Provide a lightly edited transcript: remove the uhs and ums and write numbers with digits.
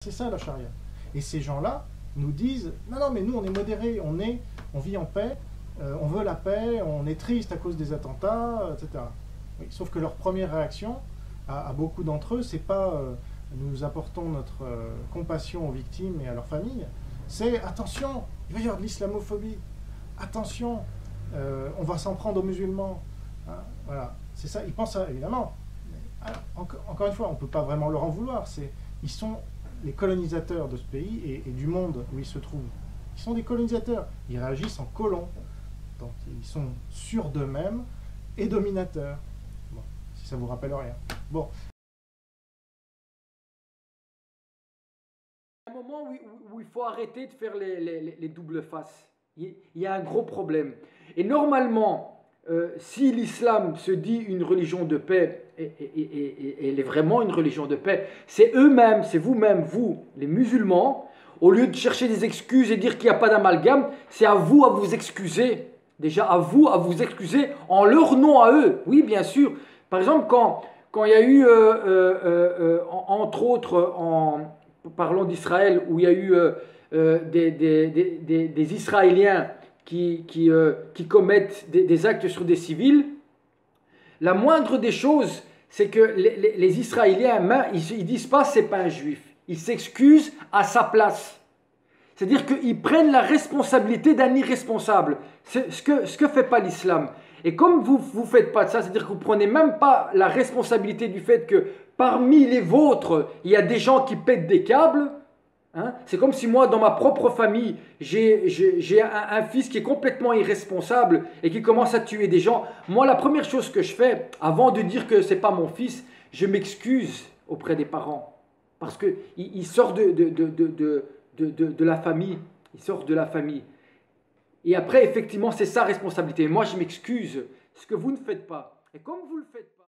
C'est ça la charia. Et ces gens-là nous disent, non, non, mais nous on est modérés, on vit en paix, on veut la paix, on est triste à cause des attentats, etc. Oui, sauf que leur première réaction, à beaucoup d'entre eux, c'est pas nous apportons notre compassion aux victimes et à leurs familles, c'est attention, il va y avoir de l'islamophobie, attention, on va s'en prendre aux musulmans. Hein, voilà, c'est ça, ils pensent à, évidemment. Alors, encore une fois, on ne peut pas vraiment leur en vouloir, ils sont les colonisateurs de ce pays et du monde où ils se trouvent. Ils sont des colonisateurs, ils réagissent en colons, donc ils sont sûrs d'eux-mêmes et dominateurs. Bon, si ça vous rappelle rien. Bon. Il y a un moment où il faut arrêter de faire les doubles faces. Il y a un gros problème. Et normalement, si l'islam se dit une religion de paix, et elle est vraiment une religion de paix, c'est eux-mêmes, c'est vous-même, vous, les musulmans, au lieu de chercher des excuses et dire qu'il n'y a pas d'amalgame, c'est à vous à vous excuser. Déjà, à vous à vous excuser en leur nom à eux. Oui, bien sûr. Par exemple, quand il y a eu, entre autres, parlons d'Israël, où il y a eu des Israéliens qui commettent des actes sur des civils, la moindre des choses, c'est que les Israéliens, ils ne disent pas c'est pas un juif. Ils s'excusent à sa place. C'est-à-dire qu'ils prennent la responsabilité d'un irresponsable. C'est ce que fait pas l'islam. Et comme vous ne faites pas de ça, c'est-à-dire que vous ne prenez même pas la responsabilité du fait que parmi les vôtres, il y a des gens qui pètent des câbles. Hein, c'est comme si moi, dans ma propre famille, j'ai un fils qui est complètement irresponsable et qui commence à tuer des gens. Moi, la première chose que je fais, avant de dire que ce n'est pas mon fils, je m'excuse auprès des parents. Parce qu'il sort de la famille. Il sort de la famille. Et après, effectivement, c'est sa responsabilité. Moi, je m'excuse. Ce que vous ne faites pas. Et comme vous ne le faites pas,